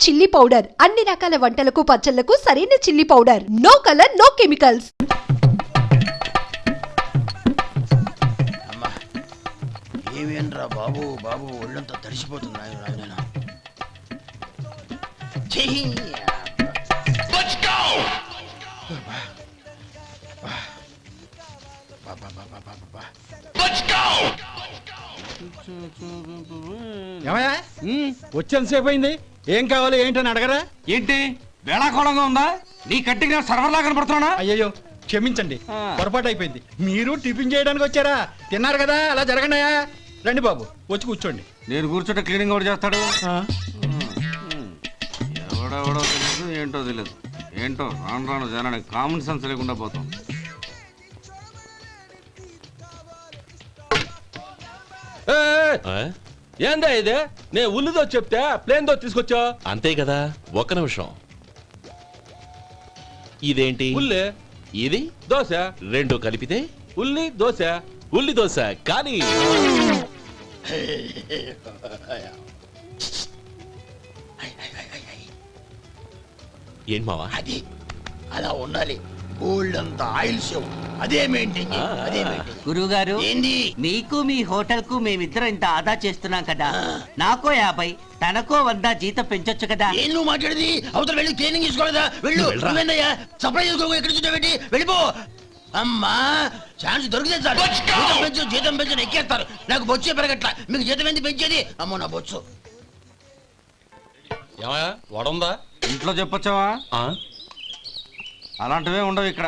Chilli powder అన్ని రకాల వంటలకు పచ్చళ్లకు సరైన chilli powder. No colour no chemicals. అమ్మా ఏమేంట్రా బాబు బాబు ఒళ్ళంతా తడిసిపోతుంది నాయన. వచ్చేంతసేపు అయింది. ఏం కావాలి ఏంటని అడగరా? ఏంటి వేళాకోళంగా ఉందా? నీ కట్టిగా సర్వర్లా కనపడుతున్నా? అయ్యయ్యో క్షమించండి, పొరపాటు అయిపోయింది. మీరు టిఫిన్ చేయడానికి వచ్చారా? తిన్నారు కదా, అలా జరగండియా. రండి బాబు, వచ్చి కూర్చోండి. నేను కూర్చుంటే క్లీనింగ్ కూడా చేస్తాడు. ఎవడెవడో తెలియదు, ఏంటో తెలియదు. ఏంటో రాను రాను జనానికి కామన్ సెన్స్ లేకుండా పోతాం. ఏందా ఇదే? నేను ఉల్లిదో చెప్తే ప్లేన్ దో తీసుకొచ్చా అంతే కదా. ఒక్క నిమిషం. ఇదేంటి? ఉల్లి ఇది దోశ, రెండు కలిపితే ఉల్లి దోశ. ఉల్లి దోశ. కానీ ఏంటి మావా? అది అలా ఉండాలి. గోల్డ్ అంత ఆయిల్ షో అదే మెయింటైన్ అదే మెయింటైన్. గురువుగారు, ఏంది? మీకు మీ హోటల్ కు మేమిద్దరం ఇంత ఆదా చేస్తున్నాం కదా, నాకో 50 తనకో 100 జీతం పెంచొచ్చు కదా. ఏం నువ్వు మాట్లాడేది? అవతల వెళ్ళి ట్రైనింగ్ తీసుకోలేదా? వెళ్ళు. నువ్వేందయ్యా సప్లై చేసుకో, ఎక్కడ చూసావేంటి? వెళ్ళిపో. అమ్మా ఛాన్స్ దొరికితే చాలు. జీతం పెంచు ఎక్కేస్తారు. నాకు బొచ్చే పెరగట్ల. మీకు జీతం ఎందుకు పెంచేది? అమ్మో నా బొచ్చు. ఏమయ్యా వడుందా? ఇంట్లో చెప్పొచ్చావా? అలాంటివే ఉండవు ఇక్కడ.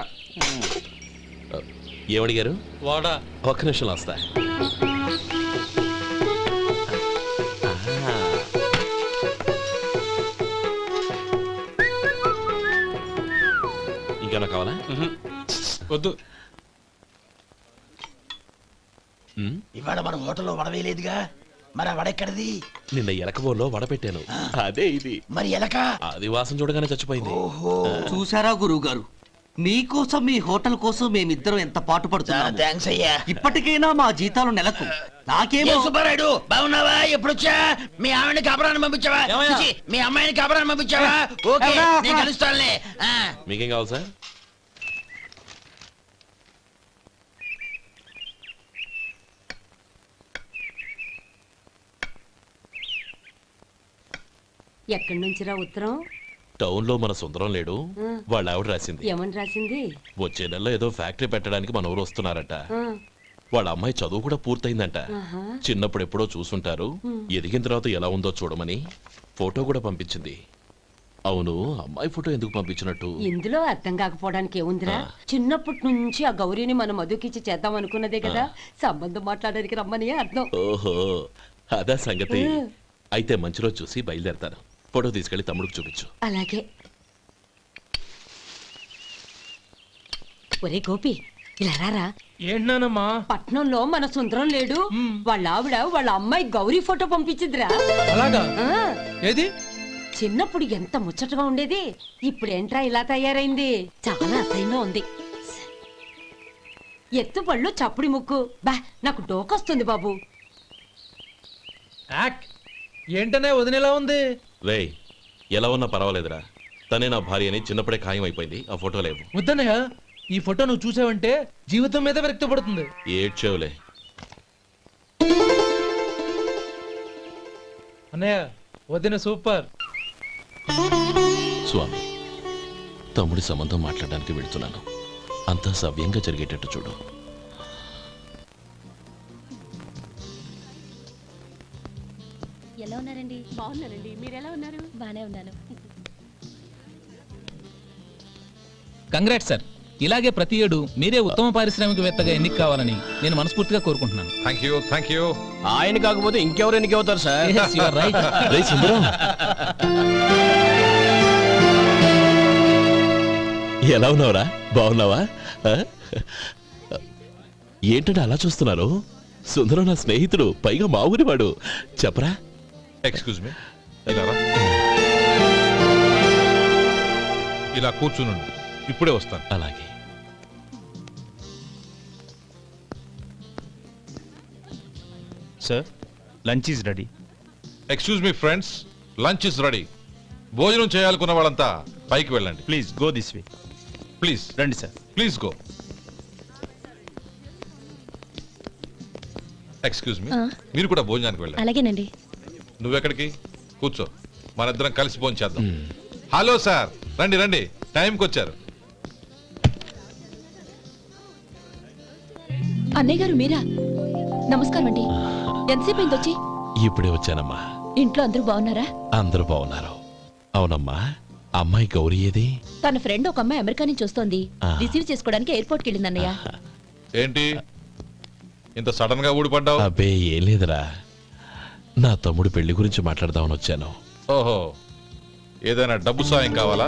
ఏమడిగారు? వాడా. ఒక్క నిమిషం వస్తా. ఇంకేనా కావాలా? వద్దు. ఇవాళ మన హోటల్లో వడవేయలేదుగా, మరి ఆ వడెక్కడిది? నిన్న ఎలకబోలో వడ పెట్టాను, అదే ఇది. మరి ఎలక? అది వాసన చూడగానే చచ్చిపోయింది. చూసారా గురువు గారు, మీకోసం మీ హోటల్ కోసం మేమిద్దరం ఎంత పాటు పడుతున్నాం. థాంక్స్ అయ్యా. ఇప్పటికైనా మా జీతాలు నెలకు నాకేమో. సుబ్బారాయుడు బాగున్నావా? ఎప్పుడొచ్చా? మీ ఆవిడని కాపురాన్ని పంపించావా? మీ అమ్మాయిని కాపురాన్ని పంపించావా? ఓకే, నేను కలుస్తానులే. మీకేం కావాలి సార్? ఎక్కడి నుంచిరా ఉత్తరం? టౌన్ లో మన సుందరం లేడు, వాళ్ళ ఆవిడ రాసింది. ఏమని రాసింది? వచ్చే నెలలో ఏదో ఫ్యాక్టరీ పెట్టడానికి మన ఊరు వస్తున్నారట. వాళ్ళ అమ్మాయి చదువు కూడా పూర్తయిందంట. చిన్నప్పుడు ఎప్పుడో చూసుంటారు, ఎదిగిన తర్వాత ఎలా ఉందో చూడమని ఫోటో కూడా పంపించింది. అవును, అమ్మాయి ఫోటో ఎందుకు పంపించినట్టు? ఇందులో అర్థం కాకపోవడానికి ఏముందిరా? చిన్నప్పటి నుంచి ఆ గౌరీని మనం మధుకిచ్చి చేద్దాం అనుకున్నదే కదా, సంబంధం మాట్లాడడానికి రమ్మని అర్థం. ఓహో, అదా సంగతి. అయితే మంచి రోజు చూసి బయలుదేరతాను. ఫోటో తీసుకెళ్లి తమ్ముడికి చూపించు. అలాగే. ఒరే గోపి, ఇలా రారా. ఏంటన్నానమ్మా? పట్నంలో మన సుందరం లేడు, వాళ్ళ ఆవిడ వాళ్ళ అమ్మాయి గౌరీ ఫోటో పంపించిందిరా. అలాగా? ఏది? చిన్నప్పుడు ఎంత ముచ్చటగా ఉండేది, ఇప్పుడేంట్రా ఇలా తయారైంది? చాలా అసహ్యంగా ఉంది. ఎత్తుపళ్ళు చప్పుడి ముక్కు, బా నాకు డోకొస్తుంది బాబు. ఏంటనే వదినేలా ఉంది? రేయ్, ఎలా ఉన్నా పర్వాలేదురా, తనే నా భార్య అని చిన్నప్పుడే ఖాయం అయిపోయింది. ఆ ఫోటో లేవు. వద్దన్నయ్య, ఈ ఫోటో నువ్వు చూసావంటే జీవితం మీద వ్యక్తపడుతుంది. ఏడ్చేవులే. అన్నయ్య వదిన సూపర్. స్వామి, తమ్ముడి సంబంధం మాట్లాడడానికి వెళుతున్నాను. అంతా సవ్యంగా జరిగేటట్టు చూడు. ఎలా ఉన్నారండి? బాగున్నానండి, మీరు ఎలా ఉన్నారు? బానే ఉన్నాను. Congrats sir. ఇలాగే ప్రతి ఏడు మీరే ఉత్తమ పారిశ్రామికవేత్తగా ఎన్నిక కావాలని నేను మనస్ఫూర్తిగా కోరుకుంటున్నాను. Thank you. ఆయన కాకపోతే ఇంకెవరు ఎన్నిక అవుతారు sir? Yes, you are right. రేయ్ సుందరం, ఎలా ఉన్నావురా? బాగున్నావా? ఏంటంటే అలా చూస్తున్నారు? సుందరం నా స్నేహితుడు, పైగా మా ఊరివాడు. చెప్పరా? ఎక్స్క్యూజ్ మీ, ఇలా కూర్చుని ఇప్పుడే వస్తాను. అలాగే. Sir, lunch is ready. Excuse me friends, lunch is ready. భోజనం చేయాలనుకున్న వాళ్ళంతా పైకి వెళ్ళండి. Please go this way. Please రండి sir. Please go. Excuse me, మీరు కూడా భోజనానికి వెళ్ళండి. అలాగేనండి. నువ్వెక్కడికి? కూర్చో, మనిద్దరం కలిసి భోజనం చేద్దాం. హలో సార్, రండి రండి, టైంకి వచ్చారు. అన్నయ్య గారు మీరా? నమస్కారం అండి. ఎంతసేపు అయింది వచ్చి? ఇప్పుడే వచ్చానమ్మా. ఇంట్లో అందరూ బాగున్నారా? అందరూ బాగున్నారు. అవునమ్మా, అమ్మాయి గౌరీ ఏది? తన ఫ్రెండ్ ఒక అమ్మాయి అమెరికా నుంచి వస్తోంది. ఆ. రిసీవ్ చేసుకోవడానికి ఎయిర్పోర్ట్ కి వెళ్ళింది అన్నయ్య. ఏంటి ఇంత సడన్ గా ఊడిపడ్డావు? అబ్బే ఏం లేదురా, నా తమ్ముడు పెళ్లి గురించి మాట్లాడదామని వచ్చాను. ఓహో, ఏదైనా డబ్బు సాయం కావాలా?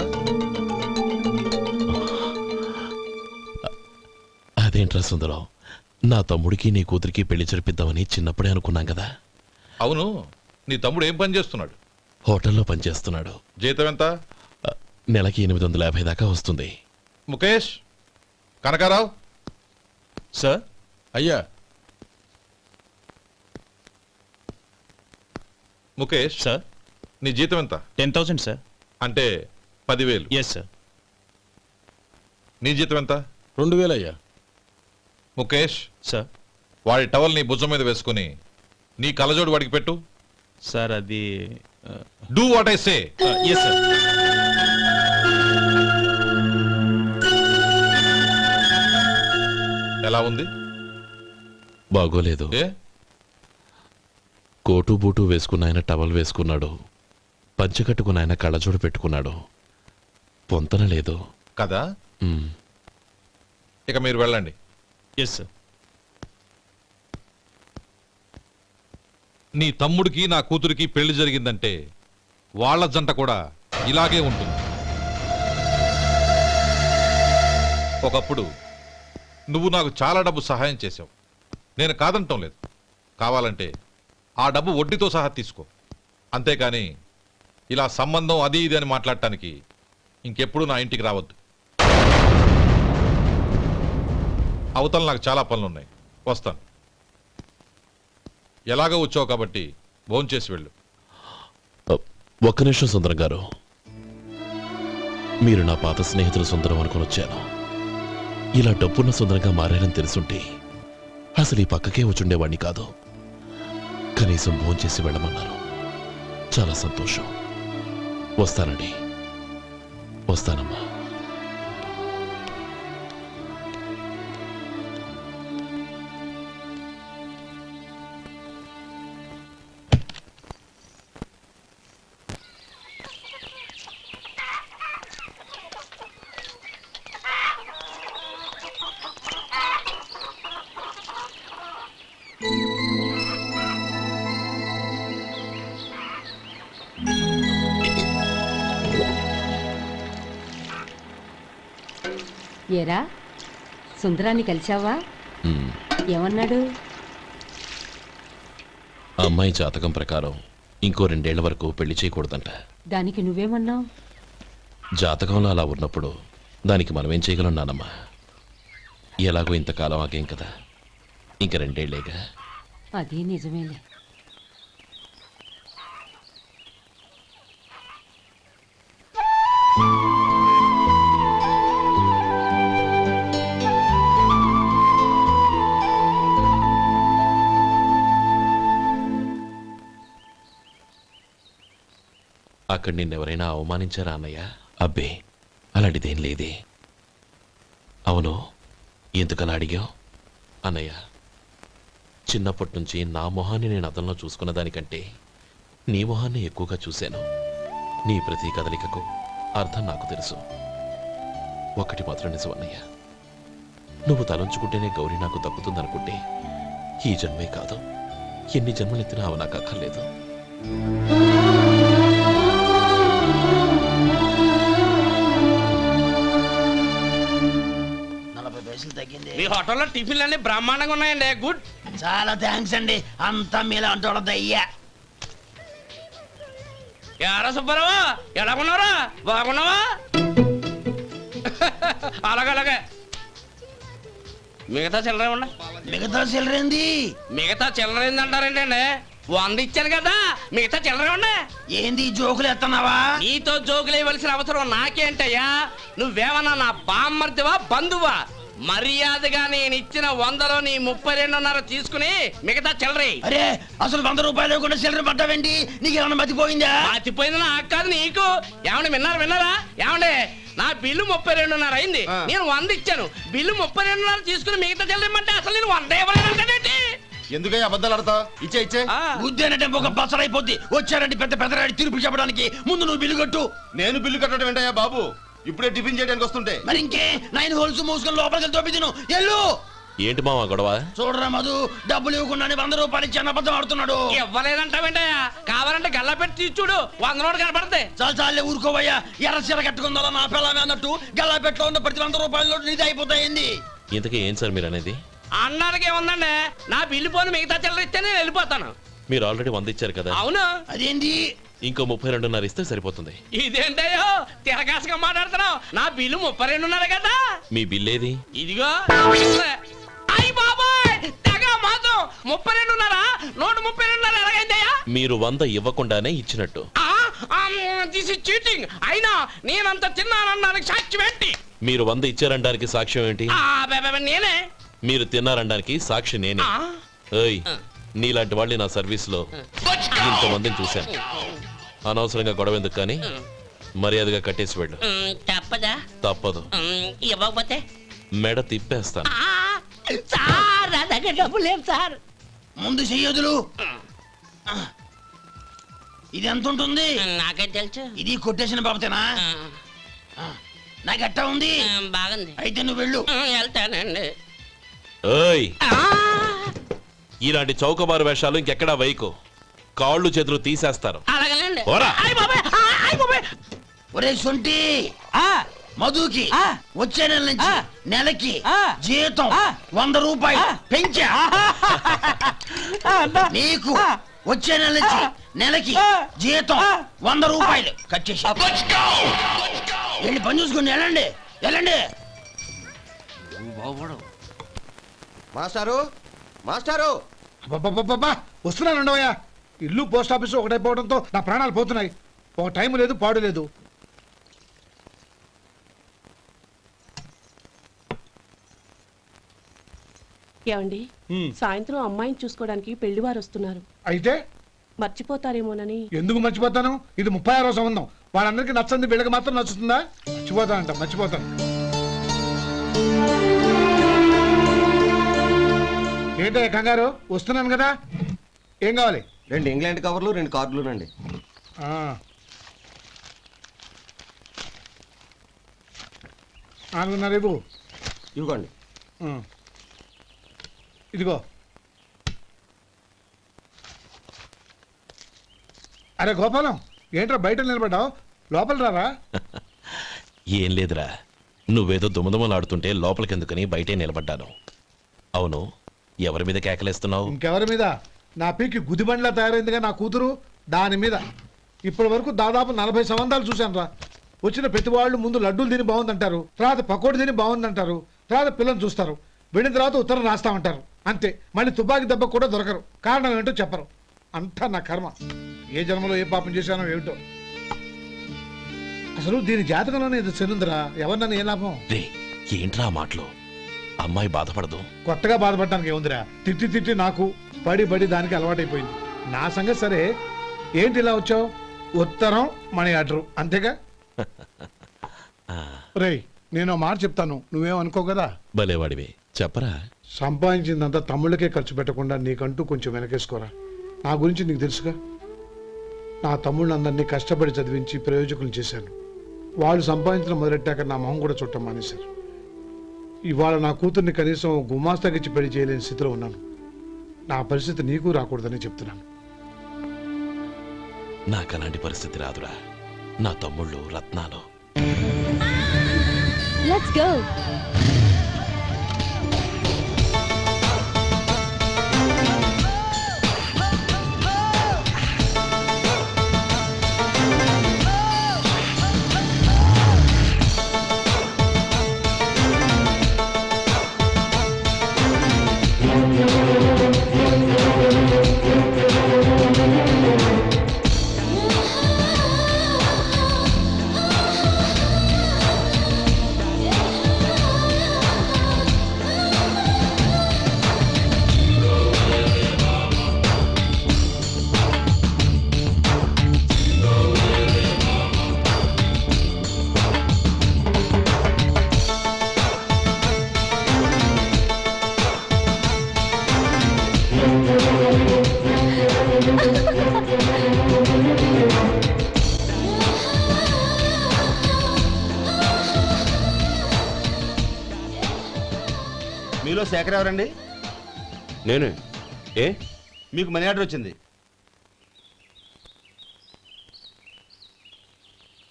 అదేంట్రా సుందరం, నా తమ్ముడికి నీ కూతురికి పెళ్లి జరిపిద్దామని చిన్నప్పుడే అనుకున్నాం కదా. అవును, నీ తమ్ముడు ఏం పని చేస్తున్నాడు? హోటల్లో పనిచేస్తున్నాడు. జీతం ఎంత? నెలకి 850 దాకా వస్తుంది. ముఖేష్, కనకారావు. సార్. అయ్యా ముఖేష్, సార్. నీ జీతం ఎంత? 10,000 సార్. అంటే 10,000. Yes sir. నీ జీతం ఎంత? 2,000 అయ్యా. ముఖేష్, సార్. వాడి టవల్ నీ భుజం మీద వేసుకుని నీ కలజోడు వాడికి పెట్టు. సార్ అది do what I say. Yes sir. ఎలా ఉంది? బాగోలేదు. ఏ? కోటు బూటు వేసుకున్న ఆయన టవల్ వేసుకున్నాడు, పంచె కట్టుకున్న ఆయన కళ్ళజోడు పెట్టుకున్నాడు. పొంతన లేదు కదా. ఉమ్. ఇక మీరు వెళ్ళండి. Yes sir. నీ తమ్ముడికి నా కూతురికి పెళ్లి జరిగిందంటే వాళ్ళ జంట కూడా ఇలాగే ఉంటుంది. ఒకప్పుడు నువ్వు నాకు చాలా డబ్బు సహాయం చేశావు, నేను కాదంటం లేదు. కావాలంటే ఆ డబ్బు వడ్డీతో సహా తీసుకో. అంతేకాని ఇలా సంబంధం అది ఇది అని మాట్లాడటానికి ఇంకెప్పుడు నా ఇంటికి రావద్దు. అవతల నాకు చాలా పనులున్నాయి, వస్తాను. ఎలాగో వచ్చావు కాబట్టి భోంచేసి వెళ్ళు. ఒక్క నిమిషం సుందరం గారు, మీరు నా పాత స్నేహితులు సుందరం అనుకుని వచ్చాను. ఇలా డబ్బున్న సుందరంగా మారారని తెలుసుంటే అసలు ఈ పక్కకే వచ్చుండేవాణ్ణి కాదు. కనీసం భోంచేసి వెళ్ళమన్నారు, చాలా సంతోషం. వస్తానండి. వస్తానమ్మా. ఏరా సుందరాన్ని కలిశావా? ఉమ్. ఏమన్నాడు? అమ్మాయి జాతకం ప్రకారం ఇంకో 2 ఏళ్ల వరకు పెళ్లి చేయకూడదంట. దానికి నువ్వేమన్నావు? జాతకంలో అలా ఉన్నప్పుడు దానికి మనమేం చేయగలం నానమ్మా? ఎలాగో ఇంతకాలం ఆగేం కదా, ఇంక 2 ఏళ్లేగా. అది నిజమేలే. అక్కడ నిన్నెవరైనా అవమానించారా అన్నయ్య? అబ్బే అలాంటిదేం లేదే. అవును, ఎందుకలా అడిగావు? అన్నయ్య, చిన్నప్పటి నుంచి నా మొహాన్ని నేను అతనిలో చూసుకున్న దానికంటే నీ మొహాన్ని ఎక్కువగా చూశాను. నీ ప్రతి కదలికకు అర్థం నాకు తెలుసు. ఒకటి మాత్రం నిజం అన్నయ్య, నువ్వు తలంచుకుంటేనే గౌరీ నాకు దక్కుతుందనుకుంటే ఈ జన్మే కాదు, ఎన్ని జన్మలెత్తినా అవి నాకు అక్కర్లేదు. మీ హోటల్లో టిఫిన్లు అన్ని బ్రహ్మాండంగా ఉన్నాయండి. గుడ్, చాలా థ్యాంక్స్ అండి. అంతా మీలా అంటూ అయ్యా. ఎరా సుబ్బారావు, ఎలా ఉన్నారా? బాగున్నావా? అలాగే మిగతా చిల్లర ఉన్నా. మిగతా చిల్లరేంది? మిగతా చిల్లరేంది అంటారేంటండి? వంద ఇచ్చాను కదా మిగతా చిల్లర ఉండే. ఏంది ఈ జోకులు ఎత్తన్నావా? నీతో జోకులు ఇవ్వాల్సిన అవసరం నాకేంటయ్యా? నువ్వేమన్నా నా బామ్మర్దివా బంధువా? మర్యాదగా నేను ఇచ్చిన 100లో నీ 32.5 తీసుకుని మిగతా చిల్లరే. అరే అసలు 100 రూపాయలు కూడా చిల్లర పట్టావేంటి? నీకేమన్నా మతిపోయిందా? పాతిపోయింది నాకు కాదు నీకు. ఏమండి విన్నారా ఏమండే? నా బిల్లు 32.5 అయింది. నేను 100 ఇచ్చాను. బిల్లు 32.5 తీసుకుని మిగతా చిల్లరమంటే అసలు నేను 100 ఇవ్వలేదంటే ఎందుకయ్యా అబద్ధాలు ఆడతావు? ఇచ్చే బుద్ధేనంటే ఒక బసరైపోద్ది. వచ్చారంటే పెద్ద పెద్దరాడి తీర్పు చెప్పడానికి ముందు నువ్వు బిల్లు కట్టు. నేను బిల్లు కట్టడం ఏంటయ్యా బాబు? ఇప్పుడే టిఫిన్ చేయడానికి వస్తుంటే. మరి ఇంకే 9 హోల్స్ మూసుకొని లోపలికి తోపి తిను. ఎల్లు. ఏంటి మావా గొడవ? చూడరా మధు, డబ్బులు ఇవ్వకుండానే 100 రూపాయలు ఇచ్చి అబద్ధం ఆడుతున్నాడు. ఇవ్వలేదంటావేంటయ్యా? కావాలంటే గల్లా పెట్టి తీసి చూడు, 100 నోటు కనపడతాయి. చాలే ఊరుకోవయ్యా. ఎర్ర చీర కట్టుకుందా నా పిల్లమే అన్నట్టు గల్లా పెట్టలో ఉన్న ప్రతి 100 రూపాయలు నీది అయిపోతాయింది. ఇంతకీ ఏం సార్ మీరు అనేది? అన్నానికి ఏముందండి, నా బిల్లు పోను మిగతా చిల్లర ఇస్తే నేను వెళ్ళిపోతాను. మీరు ఆల్రెడీ 100 ఇచ్చారు కదా. అవును. అదేంటి? ఇంకో 32.5 ఇస్తే సరిపోతుంది. ఇదేంటయ్యో తిరగాసుగా మాట్లాడుతున్నావు? నా బిల్లు 32.5 కదా. మీ బిల్ ఏది? ఇదిగో. అయ్య బాబాయ్, తెగ మాతో 32.5 నోటు 32.5 ఎలాగైందయ్యా? మీరు 100 ఇవ్వకుండానే ఇచ్చినట్టు. This is cheating. అయినా నేనంత తిన్నానన్నానికి సాక్ష్యం ఏంటి? మీరు 100 ఇచ్చారనడానికి సాక్ష్యం ఏంటి? నేనే. మీరు తిన్నారనడానికి సాక్షి నేనే. ఏయ్, నీలాంటి వాళ్ళని నా సర్వీస్ లో ఇంతమందిని చూశాను. అనవసరంగా గొడవ ఎందుకు కానీ మర్యాదగా కట్టేసి వెళ్ళు. తప్పదా? తప్పదు. ఇవ్వకపోతే మెడ తిప్పేస్తాను. సార్ నా దగ్గర డబ్బు లేవు సార్. ముందు చెయ్యదులు. ఇది ఎంత ఉంటుంది? నాకే తెలుసు. ఇది కొట్టేసిన బాబతేనా? నాకు అట్టా ఉంది. బాగుంది. అయితే నువ్వు వెళ్ళు. వెళ్తానండి. ఏయ్, ఇలాంటి చౌకబారు వేషాలు ఇంకెక్కడా వైకు. కాళ్ళు చేతులు తీసేస్తారు. అలాగేనండి. పోరా. ఒరే సొంటి, మధుకి వచ్చే నెల నుంచి నెలకి జీతం 100 రూపాయలు పెంచా. నీకు వచ్చే నెల నుంచి నెలకి జీతం 100 రూపాయలు కట్ చేసి వెళ్ళి పని చూసుకుని వెళ్ళండి. వెళ్ళండి. మాస్టారు, మాస్టారు, వస్తున్నాను ఉండవయ్యా. ఇల్లు పోస్ట్ ఆఫీసు ఒకటైపోవడంతో నా ప్రాణాలు పోతున్నాయి. ఒక టైం లేదు, పాడు లేదు. ఏమండి, సాయంత్రం అమ్మాయిని చూసుకోవడానికి పెళ్లివారు వస్తున్నారు. అయితే మర్చిపోతారేమోనని. ఎందుకు మర్చిపోతాను? ఇది 36వ సంబంధం. వాళ్ళందరికీ నచ్చంది, వీళ్ళకి మాత్రం నచ్చుతుందా? మర్చిపోతానంట, మర్చిపోతాను. ఏంటో కంగారు? వస్తున్నాను కదా. ఏం కావాలి? 2 ఇంగ్లాండ్ కవర్లు, 2 కార్డులు రండి. 4.5 ఇవ్వు. ఇవ్వండి. ఇదిగో. అరే గోపాలం, ఏంట్రా బయట నిలబడ్డావు? లోపల రారా. ఏం లేదురా, నువ్వేదో దుమదుమలాడుతుంటే లోపలికెందుకని బయటే నిలబడ్డాను. అవును, ఎవరి మీద కేకలేస్తున్నావు? ఇంకెవరి మీద? నా పీకి గుదిబండ్లా తయారైందిగా నా కూతురు, దాని మీద. ఇప్పటి వరకు దాదాపు 40 సంబంధాలు చూశాను రా. వచ్చిన ప్రతి వాళ్ళు ముందు లడ్డూలు తిని బాగుందంటారు, తర్వాత పకోడి తిని బాగుందంటారు, తర్వాత పిల్లలు చూస్తారు, వెళ్ళిన తర్వాత ఉత్తరం రాస్తామంటారు. అంతే. మళ్ళీ తుపాకీ దెబ్బ కూడా దొరకరు. కారణం ఏంటో చెప్పరు. అంతా నా కర్మ. ఏ జన్మలో ఏ పాపం చేశానో ఏమిటో. అసలు దీని జాతకంలోనే ఇది చెల్లుందిరా. ఎవరినన్నా ఏ లాభం? ఏంట్రా మాటలు? అమ్మాయి బాధపడదు. కొత్తగా బాధపడటానికి ఏముందిరా? తిట్టి తిట్టి నాకు పడి పడి దానికి అలవాటైపోయింది. నా సంగతి సరే, ఏంటి ఇలా వచ్చావు? ఉత్తరం, మనీ ఆర్డర్, అంతేగా? రేయ్, నేను మాట చెప్తాను, నువ్వేం అనుకో కదా. భలేవాడివి, చెప్పరా. సంపాదించిందంతా తమ్ముళ్ళకే ఖర్చు పెట్టకుండా నీకంటూ కొంచెం వెనకేసుకోరా. నా గురించి నీకు తెలుసుగా. నా తమ్ముళ్ళందరినీ కష్టపడి చదివించి ప్రయోజకులు చేశాను. వాళ్ళు సంపాదించడం మొదలెట్టాక నా మొహం కూడా చుట్టం మానేశారు. ఇవాళ నా కూతుర్ని కనీసం గుమాస్తాకిచ్చి పెళ్లి చేయలేని స్థితిలో ఉన్నాను. నా పరిస్థితి నీకు రాకూడదని చెప్తున్నాను. నాకు అలాంటి పరిస్థితి రాదురా. నా తమ్ముళ్ళు రత్నాలు. Let's go. మీలో శేఖర్ ఎవరండి? నేనే. ఏ? మీకు మనీ ఆర్డర్ వచ్చింది.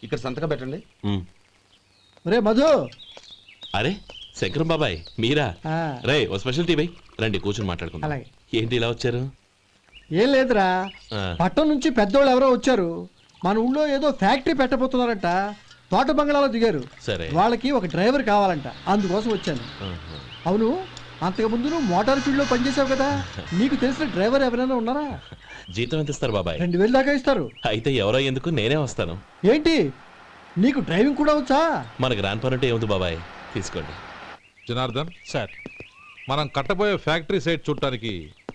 ఇక్కడ సంతకం పెట్టండి. రే మధు, అరే శంకరం బాబాయ్ మీరా? ఆ. రే ఓ స్పెషల్ టీ బై రండి కూర్చొని మాట్లాడుకుందాం. అలాగే. ఏంటి ఇలా వచ్చారు? ఏం లేదురా, ఆ. పట్టణం నుంచి పెద్దోళ్ళు ఎవరో వచ్చారు. మన ఊళ్ళో ఏదో ఫ్యాక్టరీ పెట్టబోతున్నారంట. తోట బంగ్లాలో దిగారు. సరే. వాళ్ళకి ఒక డ్రైవర్ కావాలంట, అందుకోసం వచ్చాను. ఆహా. అవును, అంతకుముందు నువ్వు మోటార్ ఫీల్డ్ లో పనిచేసావు కదా, నీకు తెలిసిన డ్రైవర్ ఎవరైనా ఉన్నారా? జీతం ఎంత ఇస్తారు బాబాయ్? 2000 దాకా ఇస్తారు. అయితే ఎవరో ఎందుకు, నేనే వస్తాను. ఏంటి, నీకు డ్రైవింగ్ కూడా వచ్చా? మనకు రాని పని అంటే ఏముంది బాబాయ్, తీసుకోండి. జనార్దన్, సార్. మనం కట్టబోయే ఫ్యాక్టరీ సైట్ చూడటానికి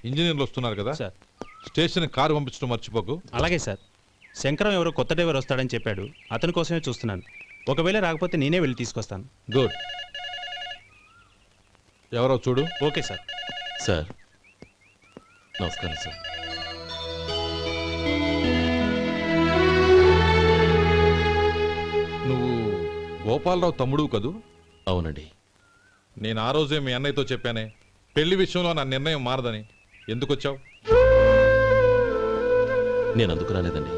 ఇంజనీర్లు వస్తున్నారు కదా, సార్. స్టేషన్ కారు పంపించడం మర్చిపోకు. అలాగే సార్. శంకరం ఎవరో కొత్త డ్రైవర్ వస్తాడని చెప్పాడు, అతని కోసమే చూస్తున్నాను. ఒకవేళ రాకపోతే నేనే వెళ్ళి తీసుకొస్తాను. గుడ్. ఎవరో చూడు. Okay sir. సార్ నమస్కారం సార్. నువ్వు గోపాలరావు తమ్ముడు కదూ? అవునండి. నేను ఆ రోజే మీ అన్నయ్యతో చెప్పానే, పెళ్లి విషయంలో నా నిర్ణయం మారదని. ఎందుకు వచ్చావు? నేను అందుకు రాలేదండి,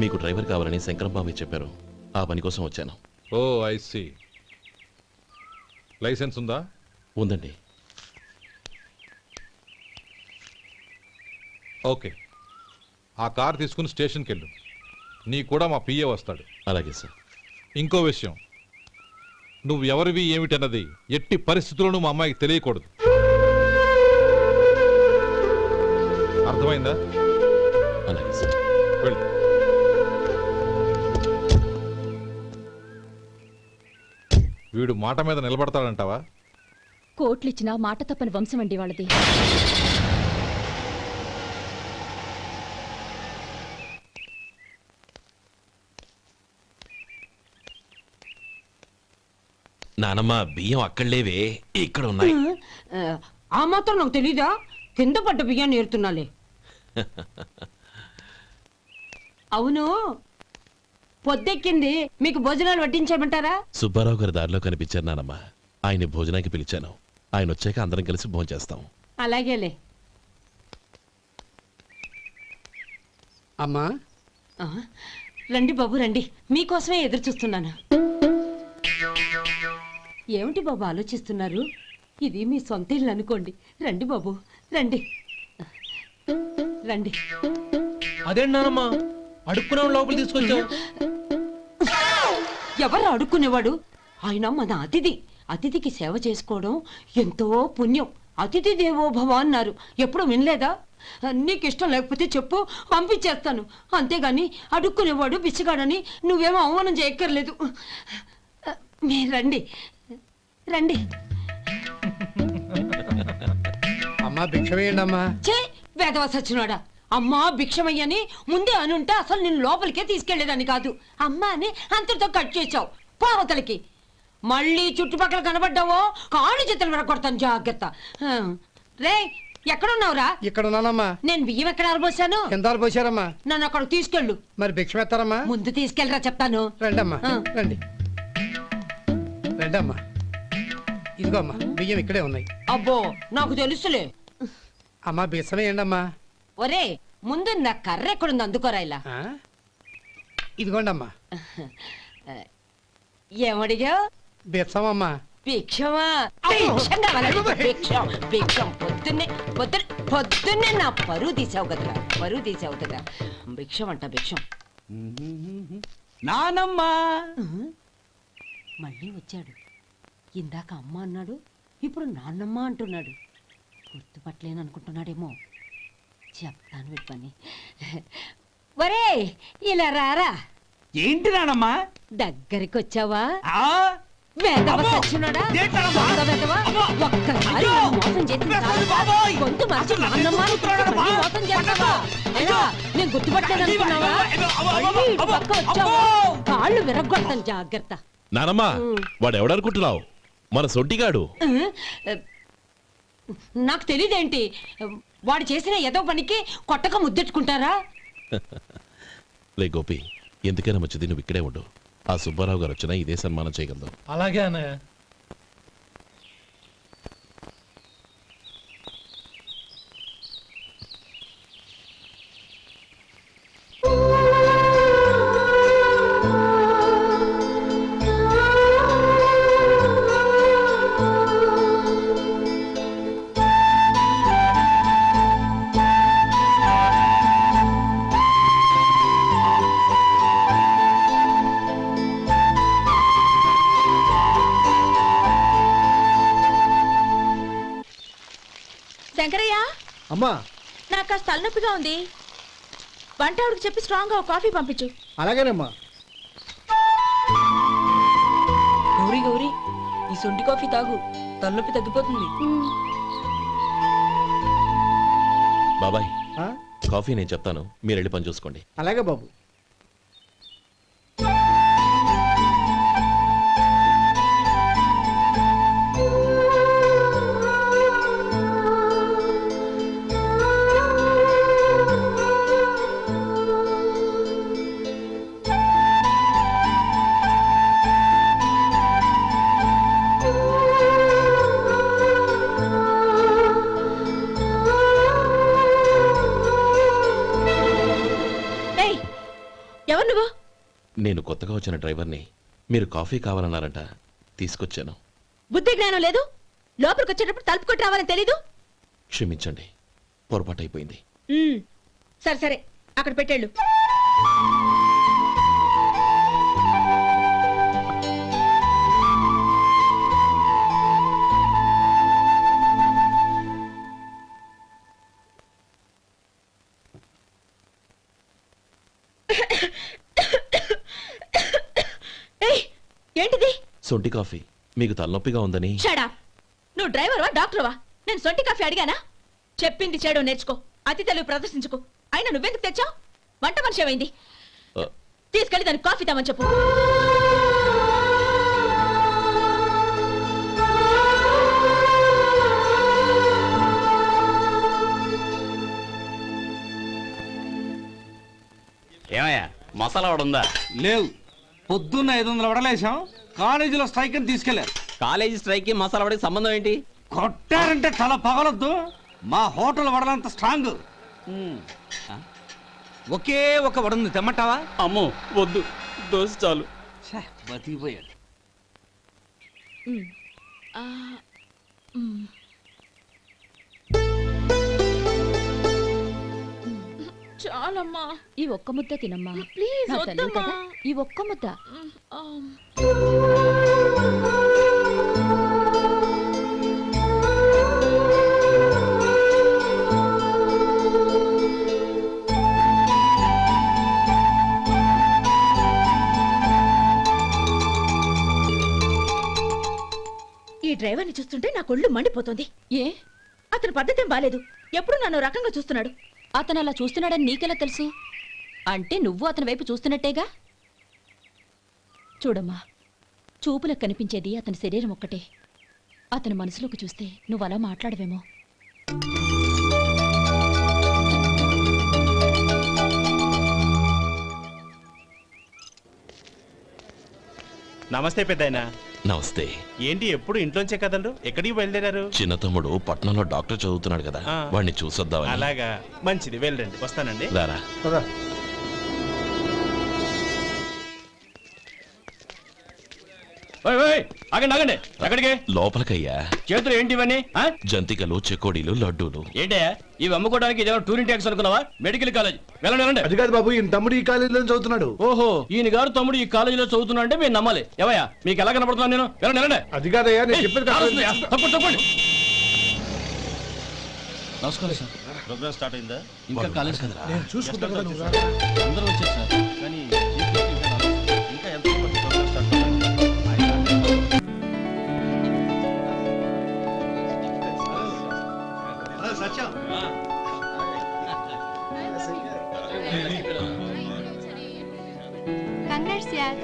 మీకు డ్రైవర్ కావాలని శంకరం బాబాయ్ చెప్పారు, ఆ పని కోసం వచ్చాను. ఓ ఐ సీ. లైసెన్స్ ఉందా? ఉందండి. ఓకే, ఆ కార్ తీసుకుని స్టేషన్కి వెళ్ళు. నీ కూడా మా పిఏ వస్తాడు. అలాగే సార్. ఇంకో విషయం, నువ్వు ఎవరివి ఏమిటన్నది ఎట్టి పరిస్థితుల్లోనూ మా అమ్మాయికి తెలియకూడదు. అర్థమైందా? అలాగే సార్. వెళ్ళు. వీడు మాట మీద నిలబడతాడంటావా? కోట్లిచ్చినా మాట తప్పని వంశం అండి వాళ్ళది. నానమ్మ బియ్యం అక్కడ లేవే, ఇక్కడ ఉన్నాయి. ఆ మాత్రం నాకు తెలీదా? కింద పడ్డ బియ్యాన్ని ఏరుతున్నాలే. అవును, పొద్దెక్కింది, మీకు భోజనాలు వడ్డించేయమంటారా? సుబ్బారావు గారి దారిలో కనిపించారు నానమ్మ, ఆయన భోజనానికి పిలిచాను. ఆయన వచ్చాక అందరం కలిసి భోజనం చేస్తాం. అలాగేలే. అమ్మా, రండి బాబు రండి, మీకోసమే ఎదురు చూస్తున్నాను. ఏమిటి బాబు ఆలోచిస్తున్నారు? ఇది మీ సొంత ఇల్లు అనుకోండి. రండి బాబు రండి రండి. అదేంటి నానమ్మా, అడుక్కునే లోపల తీసుకొచ్చావు? ఎవరు అడుక్కునేవాడు? ఆయన మన అతిథి. అతిథికి సేవ చేసుకోవడం ఎంతో పుణ్యం. అతిథి దేవో భవ అన్నారు, ఎప్పుడు వినలేదా? నీకు ఇష్టం లేకపోతే చెప్పు, పంపించేస్తాను. అంతేగాని అడుక్కునేవాడు బిచ్చగాడని నువ్వేమో అవమానం చేయక్కర్లేదు. మీరు రండి రండి. అమ్మా భిక్ష వేయండి అమ్మా. చే వేదవ సచ్చినాడా, అమ్మా భిక్షమయ్యని ముందే అనుంటే అసలు నేను లోపలికే తీసుకెళ్లేదాన్ని కాదు. అమ్మా అని అంతటితో కట్ చేసావు. పావతలకి మళ్ళీ చుట్టుపక్కల కనబడ్డావో కాళ్ళు చేతులు విరగొడతాను, జాగ్రత్త. రే ఎక్కడున్నావురా? ఇక్కడ ఉన్నానమ్మా. నేను బియ్యం ఎక్కడ ఆరబోసాను? ఎంత పోసారమ్మా? నన్ను అక్కడ తీసుకెళ్ళు. మరి భిక్ష పెడతారమ్మా? ముందు తీసుకెళ్ళరా చెప్తాను. రండమ్మా రండి రండమ్మా. ఇదిగో అమ్మా, బియ్యం ఇక్కడే ఉన్నాయి. అబ్బో నాకు తెలుసులే. అమ్మా బిచ్చం వేయండి అమ్మా. ఒరే ముందు నా కర్ర ఎక్కడుంది, అందుకోరా ఇలా. ఇదిగోండి అమ్మా. ఏమడిగా? బిచ్చమమ్మా. భిక్షమా? భిక్షం కావాలండి, భిక్షం భిక్షం. పొద్దున్నే నా పరువు తీసావు కదరా, పరువు తీసావు కదా. భిక్షం అంట భిక్షం. నానమ్మా మళ్ళీ వచ్చాడు. ఇందాక అమ్మ అన్నాడు, ఇప్పుడు నాన్నమ్మ అంటున్నాడు. గుర్తుపట్టలేననుకుంటున్నాడేమో. చెప్తాను వీడి పని. ఒరే ఇలా రారా. ఏంటి నానమ్మా? దగ్గరికి వచ్చావా? వేదవ సచ్చినోడా, దొంగ వేదవా. ఒక్కసారి నన్ను మోసం చేసి గొంతు మార్చి నాన్నమ్మ మళ్ళీ మోసం చేస్తావా? ఎలా నేను గుర్తుపట్టలేదనుకున్నావా? మళ్ళీ ఇటు పక్క వచ్చావా కాళ్ళు విరగొడతాను, జాగ్రత్త. నానమ్మ వాడు ఎవడనుకుంటున్నావు? మన సొంటిగాడు. నాకు తెలియదేంటి, వాడు చేసిన ఏదో పనికి కొట్టక ముద్దెట్టుకుంటారా? లే గోపి, ఎందుకైనా మంచిది నువ్వు ఇక్కడే ఉండు. ఆ సుబ్బారావు గారు వచ్చినా ఇదే సన్మానం చేయగలదు. అలాగే అన్నయ్య. శంకరయ్య, అమ్మా నాకు కాస్త తలనొప్పిగా ఉంది. వంట ఆవిడకి చెప్పి స్ట్రాంగ్ గా కాఫీ పంపించు. అలాగేనమ్మా. గౌరీ గౌరీ, ఈ సొంటి కాఫీ తాగు, తలనొప్పి తగ్గిపోతుంది. బాబాయ్ ఆ? కాఫీ నేను చెప్తాను, మీరు వెళ్ళి పని చూసుకోండి. అలాగే బాబు. ఏయ్, ఎవరు నువ్వు? నేను కొత్తగా వచ్చిన డ్రైవర్ని. మీరు కాఫీ కావాలన్నారంట, తీసుకొచ్చాను. బుద్ధి జ్ఞానం లేదు. లోపలికి వచ్చేటప్పుడు తలుపు కొట్టి రావాలని తెలీదు. క్షమించండి, పొరపాటు అయిపోయింది. సరే సరే, అక్కడ పెట్టేళ్ళు. ఏయ్, ఏంటిది? సొంటి కాఫీ. మీకు తలనొప్పిగా ఉందని. షడా, నువ్వు డ్రైవర్వా డాక్టర్వా? నేను సొంటి కాఫీ అడిగానా? చెప్పింది చేయడం నేర్చుకో, అతి తెలివి ప్రదర్శించుకో. అయినా నువ్వెందుకు తెచ్చావు? వంట మనిషి ఏమైంది? తీసుకెళ్ళి దానికి కాఫీ తామని చెప్పు. ఏమయ్యా, మసాలా వాడు ఉందా? లేవు. పొద్దున్న 500 వడలేసాం, కాలేజీలో స్ట్రైక్ అని తీసుకెళ్లారు. కాలేజీ స్ట్రైక్ కి మసాలా వాడికి సంబంధం ఏంటి? కొట్టారంటే తల పగలొద్దు. మా హోటల్ వడలంత స్ట్రాంగ్. ఒకే ఒక వడుంది, తెమ్మంటావా? అమ్మో వద్దు, దోశ చాలు. బతికిపోయాడు. చాలమ్మా, ఈ ఒక్క ముద్ద తినమ్మా ప్లీజ్ నా తల్లి వద్దమ్మా. కదా, ఈ ఒక్క ముద్ద. ఈ డ్రైవర్ని చూస్తుంటే నా కొళ్ళు మండిపోతుంది. ఏ, అతని పద్ధతి ఏం బాలేదు. ఎప్పుడు నన్ను రకంగా చూస్తున్నాడు. అతను అలా చూస్తున్నాడని నీకెలా తెలుసు? అంటే నువ్వు అతని వైపు చూస్తున్నట్టేగా. చూడమ్మా, చూపులకు కనిపించేది అతని శరీరం ఒక్కటే. అతని మనసులోకి చూస్తే నువ్వు అలా మాట్లాడవేమో. నమస్తే పెద్దాయనా. నమస్తే. ఏంటి ఎప్పుడు ఇంట్లోంచే కదలరు? ఎక్కడికి బయలుదేరారు? చిన్న తమ్ముడు పట్నంలో డాక్టర్ చదువుతున్నాడు కదా, ఆ. వాడిని చూసొద్దామని. అలాగా, మంచిది, వెళ్ళండి. వస్తానండి. రారా. ఆగండి ఆగండి, ఎక్కడికి? లోపలికయ్యా. చేతులు ఏంటి ఇవన్నీ? జంతికలు, చెకోడీలు, లడ్డూలు. ఏంటయ్యా ఇవి అమ్ముకోవడానికి ఇదేమో టూరింగ్ ట్యాక్స్ అనుకున్నావా? Medical college. వెళ్ళండి వెళ్ళండి. అది కాదు బాబు, ఈయన తమ్ముడు ఈ కాలేజీలో చదువుతున్నాడు. ఓహో, ఈయన గారు తమ్ముడు ఈ కాలేజీలో చదువుతున్నా అంటే మీరు నమ్మాలి. ఏవయ్యా, మీకు ఎలా కనపడుతున్నాను నేను? వెళ్ళండి వెళ్ళండి. అది కాదయ్యా, నేను చెప్పేది కాదు. తప్పండి తప్పండి. నమస్కారం సార్. ప్రోగ్రామ్ స్టార్ట్ అయిందా? ఇంకా కాలేజ్ కదా, నేను చూసుకుంటా కదా, నువ్వు రా. అందరూ వచ్చారు సార్. కానీ ఇంకా ఎంత ప్రోగ్రామ్ స్టార్ట్ అవ్వాలి?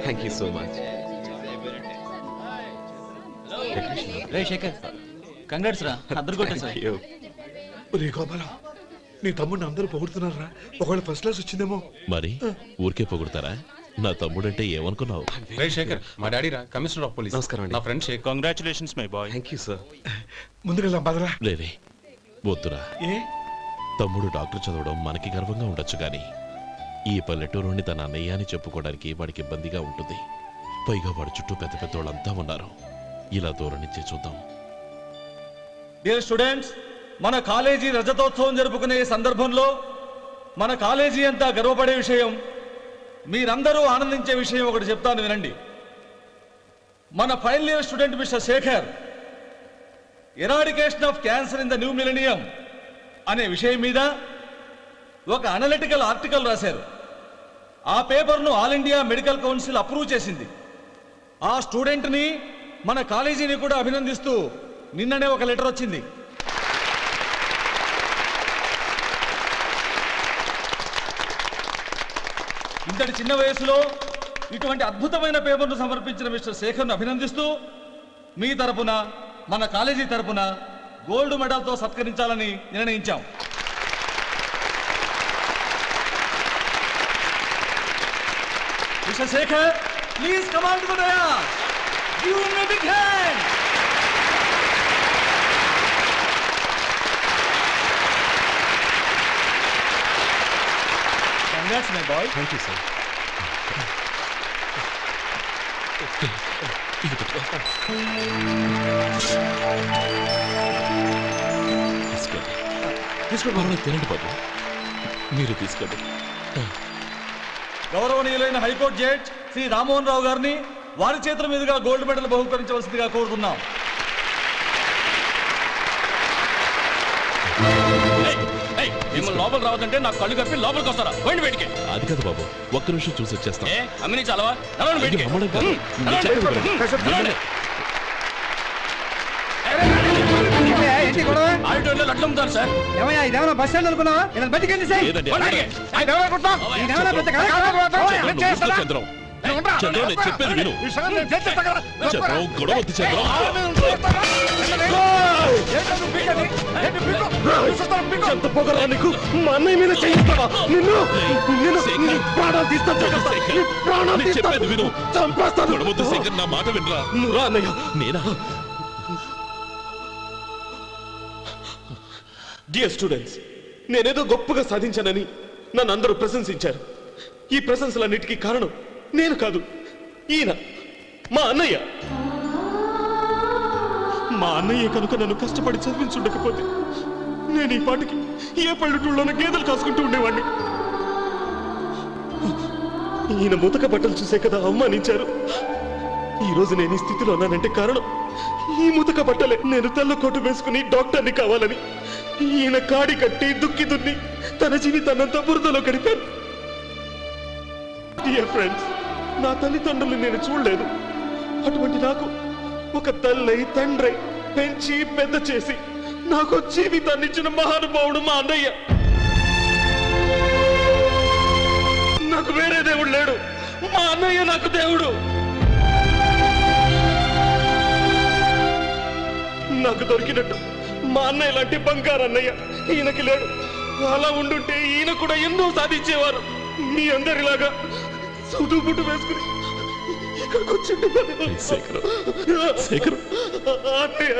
Thank you so much. రే శేఖర్, కంగ్రాట్స్ రా, అద్దరు కొట్టే సార్. ఒరే గోపాలం, నీ తమ్ముడిని అందరూ పొగుడుతున్నారా? ఒకవేళ ఫస్ట్ క్లాస్ వచ్చిందేమో. మరి ఊరికే పొగుడతారా? నా తమ్ముడంటే ఏమనుకున్నావు? శేఖర్, మా డాడీ రా, కమిషనర్ ఆఫ్ పోలీస్. నమస్కారం అండి. నా friend Shekhar. Congratulations my boy. Thank you sir. ముందుకెళ్దాం పదరా. లేదే, వద్దురా. ఏ తమ్ముడు డాక్టర్ చదవడం మనకి గర్వంగా ఉండొచ్చు కానీ ఈ పల్లెటూరుని తన అన్నయ్య అని చెప్పుకోవడానికి వాడికి ఇబ్బందిగా ఉంటుంది. పైగా వాడి చుట్టూ పెద్ద పెద్దోళ్ళంతా ఉన్నారు. ఇలా దూరం నుంచే చూద్దాం. డియర్ స్టూడెంట్స్, మన కాలేజీ రజతోత్సవం జరుపుకునే ఈ సందర్భంలో మన కాలేజీ అంతా గర్వపడే విషయం, మీరందరూ ఆనందించే విషయం ఒకటి చెప్తాను వినండి. మన final year student mister Shekhar, eradication of cancer in the new millennium అనే విషయం మీద ఒక అనలిటికల్ ఆర్టికల్ రాశారు. ఆ పేపర్ను all India medical council approve చేసింది. ఆ స్టూడెంట్ని మన కాలేజీని కూడా అభినందిస్తూ నిన్ననే ఒక లెటర్ వచ్చింది. ఇంతటి చిన్న వయసులో ఇటువంటి అద్భుతమైన పేపర్ను సమర్పించిన మిస్టర్ శేఖర్ను అభినందిస్తూ మీ తరపున మన కాలేజీ తరపున గోల్డ్ మెడల్తో సత్కరించాలని నిర్ణయించాం. Mister Shekhar, please come on to the dais. Give him a big hand. Congrats my boy. Thank you sir. తీసుకోండి, తినండి బాబు. మీరు తీసుకోండి. గౌరవనీయులైన హైకోర్టు జడ్జ్ శ్రీ రామ్మోహన్ రావు గారిని వారి చేతుల మీదుగా గోల్డ్ మెడల్ బహుకరించవలసిందిగా కోరుతున్నాం. మిమ్మల్ని లోపల రావద్దంటే నాకు కళ్ళు కప్పి లోపలికి వస్తారా? పోయింది బయటికి. అది కాదు బాబు, ఒక్క నిమిషం చూసి వచ్చేస్తాం. అమ్మిని చాలవా? నడవండి బయటికి. అమ్మడం కాదు. నేను చెప్పేది వినండి. ఆడిటోరియంలో లడ్లు అమ్ముతారు సార్. ఇదేమన్నా బస్ స్టాండ్ అనుకున్నావా? ఇలా బతికేంది సార్? లేదండి, చంద్రం, చంద్రం, నేను చెప్పేది విను. చంద్రం, గొడవ వద్దు చంద్రం. ఎంత పొగరా నీకు? మా అన్నయ్య మీద చేయిస్తావా? నిన్ను ప్రాణాలు తీస్తాను. చెప్పేది విను. చంపేస్తాను. గొడవ వద్దు శేఖర్, నా మాట వినరా. నువ్వు రా అన్నయ్య. నేనా? డియర్ స్టూడెంట్స్, నేనేదో గొప్పగా సాధించానని నన్ను అందరూ ప్రశంసించారు. ఈ ప్రశంసలన్నిటికీ కారణం నేను కాదు, ఈయన మా అన్నయ్య. మా అన్నయ్య కనుక నన్ను కష్టపడి చదివించుండకపోతే నేను ఈ పాటికి ఏ పల్లెటూళ్ళలోనూ గేదెలు కాసుకుంటూ ఉండేవాడిని. ఈయన ముతక బట్టలు చూసే కదా అవమానించారు. ఈ రోజు నేను ఈ స్థితిలో ఉన్నానంటే కారణం ఈ ముతక బట్టలే. నేను తెల్ల కోటు వేసుకుని డాక్టర్ని కావాలని ఈయన కాడి కట్టి దుక్కి దున్ని తన జీవితాన్నంతా బురదలో గడిపాను. డియర్ ఫ్రెండ్స్, నా తల్లిదండ్రులు నేను చూడలేదు. అటువంటి నాకు ఒక తల్లై తండ్రి పెంచి పెద్ద చేసి నాకు జీవితాన్ని ఇచ్చిన మహానుభావుడు మా అన్నయ్య. నాకు వేరే దేవుడు లేడు, మా అన్నయ్య నాకు దేవుడు. నాకు దొరికినట్టు మా అన్నయ్య లాంటి బంగారు అన్నయ్య ఈయనకి లేడు. అలా ఉండుంటే ఈయన కూడా ఎన్నో సాధించేవారు. మీ అందరిలాగా సుదుబుట్టు వేసుకుని ఇక్కడికి వచ్చి శేఖర్, శేఖర్, అన్నయ్య.